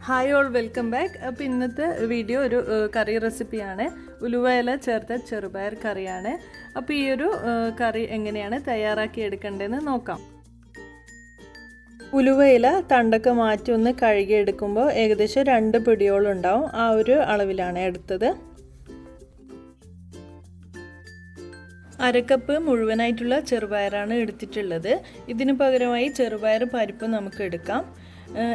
Hi all, welcome back. അപ്പോൾ ഇന്നത്തെ video ഒരു കറി റെസിപ്പിയാണ്. ഉലുവ ഇല ചേർത്ത ചെറുപയർ കറിയാണ്. അപ്പോൾ ഈ ഒരു കറി എങ്ങനെയാണ് തയ്യാറാക്കി എടുക്കേണ്ടതെന്ന് നോക്കാം. ഉലുവ ഇല തണ്ടൊക്കെ മാറ്റി ഒന്ന് കഴുകി എടുക്കുമ്പോൾ ഏകദേശം 2 പിടിയോളം ഉണ്ടാവും. ആ ഒരു അളവിലാണ് എടുത്തത്. അരക്കപ്പ് മുഴുവനായിട്ടുള്ള ചെറുപയറാണ് എടുത്തിട്ടുള്ളത്. ഇതിന് പകരമായി ചെറുപയർ പരിപ്പ് നമുക്ക് എടുക്കാം.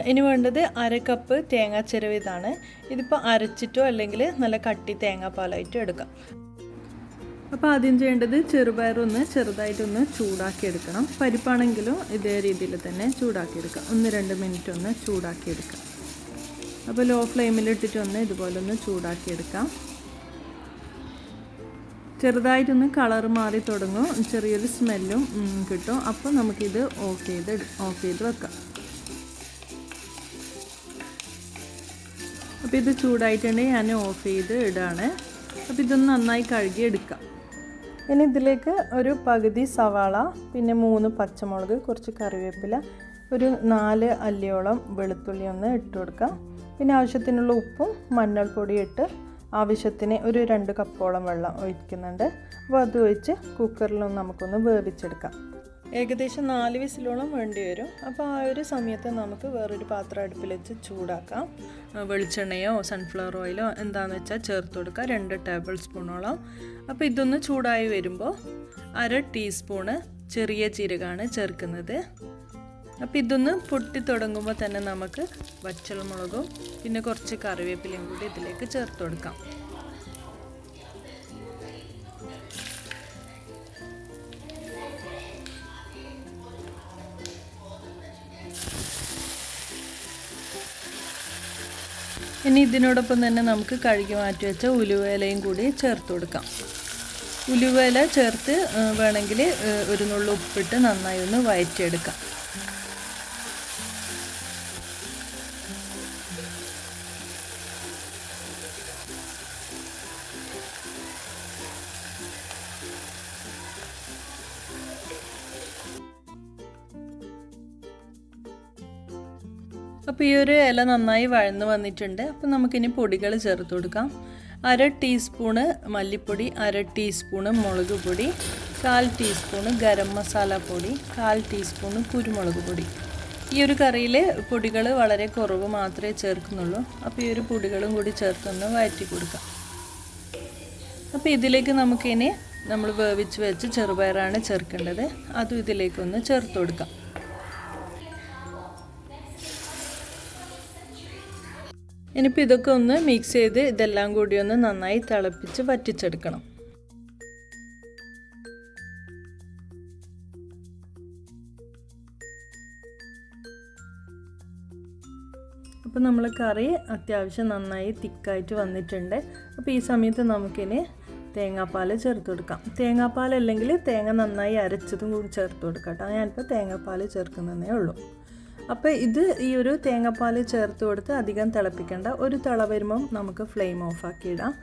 ഇനി വേണ്ടത് അരക്കപ്പ് തേങ്ങാ ചിരവ്. ഇതാണ്. ഇതിപ്പോൾ അരച്ചിട്ടോ അല്ലെങ്കിൽ നല്ല കട്ടി തേങ്ങാപ്പാലായിട്ടോ എടുക്കാം. അപ്പോൾ ആദ്യം ചെയ്യേണ്ടത് ചെറുപയർ ഒന്ന് ചെറുതായിട്ടൊന്ന് ചൂടാക്കി എടുക്കണം. പരിപ്പാണെങ്കിലും ഇതേ രീതിയിൽ തന്നെ ചൂടാക്കിയെടുക്കാം. 1-2 മിനിറ്റ് ഒന്ന് ചൂടാക്കിയെടുക്കാം. അപ്പോൾ ലോ ഫ്ലെയിമിലിട്ടിട്ടൊന്ന് ഇതുപോലെ ഒന്ന് ചൂടാക്കിയെടുക്കാം. ചെറുതായിട്ടൊന്ന് കളർ മാറി തുടങ്ങും, ചെറിയൊരു സ്മെല്ലും കിട്ടും. അപ്പോൾ നമുക്കിത് ഓഫ് ചെയ്ത് വെക്കാം. അപ്പോൾ ഇത് ചൂടായിട്ടുണ്ടെങ്കിൽ ഞാൻ ഓഫ് ചെയ്ത് ഇടാണ്. അപ്പോൾ ഇതൊന്ന് നന്നായി കഴുകി എടുക്കാം. ഇനി ഇതിലേക്ക് ഒരു പകുതി സവാള, പിന്നെ 3 പച്ചമുളക്, കുറച്ച് കറിവേപ്പില, ഒരു 4 അല്ലിയോളം വെളുത്തുള്ളി ഒന്ന് ഇട്ട് കൊടുക്കാം. പിന്നെ ആവശ്യത്തിനുള്ള ഉപ്പും മഞ്ഞൾപ്പൊടി ഇട്ട് ആവശ്യത്തിന് ഒരു 2 കപ്പോളം വെള്ളം ഒഴിക്കുന്നുണ്ട്. അപ്പോൾ അത് ഒഴിച്ച് കുക്കറിലൊന്ന് നമുക്കൊന്ന് വേവിച്ചെടുക്കാം. ഏകദേശം 4 വിസിലോളം വേണ്ടി വരും. അപ്പോൾ ആ ഒരു സമയത്ത് നമുക്ക് വേറൊരു പാത്രം അടുപ്പിൽ വെച്ച് ചൂടാക്കാം. വെളിച്ചെണ്ണയോ സൺഫ്ലവർ ഓയിലോ എന്താണെന്ന് വെച്ചാൽ ചേർത്ത് കൊടുക്കുക. 2 ടേബിൾ സ്പൂണോളം. അപ്പോൾ ഇതൊന്ന് ചൂടായി വരുമ്പോൾ 1/2 ടീസ്പൂണ് ചെറിയ ജീരകമാണ് ചേർക്കുന്നത്. അപ്പോൾ ഇതൊന്ന് പൊട്ടി തുടങ്ങുമ്പോൾ തന്നെ നമുക്ക് പച്ചമുളകും പിന്നെ കുറച്ച് കറിവേപ്പിലയും കൂടി ഇതിലേക്ക് ചേർത്ത് കൊടുക്കാം. ഇനി ഇതിനോടൊപ്പം തന്നെ നമുക്ക് കഴുകി മാറ്റി വെച്ച ഉലുവയിലയും കൂടി ചേർത്ത് കൊടുക്കാം. ഉലുവയില ചേർത്ത് വേണമെങ്കിൽ ഒരു നുള്ളു ഉപ്പിട്ട് നന്നായി ഒന്ന് വഴറ്റിയെടുക്കാം. അപ്പോൾ ഈ ഒരു ഇല നന്നായി വഴന്ന് വന്നിട്ടുണ്ട്. അപ്പോൾ നമുക്കിനി പൊടികൾ ചേർത്ത് കൊടുക്കാം. 1/2 ടീസ്പൂണ് മല്ലിപ്പൊടി, 1/2 ടീസ്പൂണ് മുളക് പൊടി, 1/4 ടീസ്പൂണ് ഗരം മസാല പൊടി, 1/4 ടീസ്പൂണ് കുരുമുളക് പൊടി. ഈ ഒരു കറിയിൽ പൊടികൾ വളരെ കുറവ് മാത്രമേ ചേർക്കുന്നുള്ളൂ. അപ്പോൾ ഈ ഒരു പൊടികളും കൂടി ചേർത്തൊന്ന് വഴറ്റി കൊടുക്കാം. അപ്പോൾ ഇതിലേക്ക് നമുക്കിനി നമ്മൾ വേവിച്ച് വെച്ച് ചെറുപയറാണ് ചേർക്കേണ്ടത്. അതും ഇതിലേക്കൊന്ന് ചേർത്ത് കൊടുക്കാം. ഇനിയിപ്പോൾ ഇതൊക്കെ ഒന്ന് മിക്സ് ചെയ്ത് ഇതെല്ലാം കൂടി ഒന്ന് നന്നായി തിളപ്പിച്ച് വറ്റിച്ചെടുക്കണം. അപ്പോൾ നമ്മൾ കറി അത്യാവശ്യം നന്നായി തിക്കായിട്ട് വന്നിട്ടുണ്ട്. അപ്പോൾ ഈ സമയത്ത് നമുക്കിനി തേങ്ങാപ്പാൽ ചേർത്ത് കൊടുക്കാം. തേങ്ങാപ്പാൽ അല്ലെങ്കിൽ തേങ്ങ നന്നായി അരച്ചതും കൂടി ചേർത്ത് കൊടുക്കാം കേട്ടോ. ഞാനിപ്പോൾ തേങ്ങാപ്പാൽ ചേർക്കുന്നതേ ഉള്ളൂ. അപ്പോൾ ഈ ഒരു തേങ്ങാപ്പാൽ ചേർത്ത് കൊടുത്ത് അധികം തിളപ്പിക്കേണ്ട. ഒരു തിള വരുമ്പം നമുക്ക് ഫ്ലെയിം ഓഫാക്കി ഇടാം.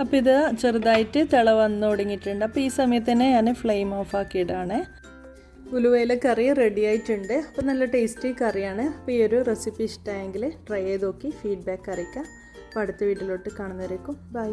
അപ്പോൾ ഇത് ചെറുതായിട്ട് തിള വന്നു തുടങ്ങിയിട്ടുണ്ട്. അപ്പോൾ ഈ സമയത്ത് തന്നെ ഞാൻ ഫ്ലെയിം ഓഫാക്കി ഇടാണ്. ഉലുവയില കറി റെഡി ആയിട്ടുണ്ട്. അപ്പോൾ നല്ല ടേസ്റ്റി കറിയാണ്. അപ്പോൾ ഈ ഒരു റെസിപ്പി ഇഷ്ടമായെങ്കിൽ ട്രൈ ചെയ്ത് നോക്കി ഫീഡ്ബാക്ക് അറിയിക്കാം. അപ്പോൾ അടുത്ത വീഡിയോയിലോട്ട് കാണുന്നവരേക്കും ബൈ.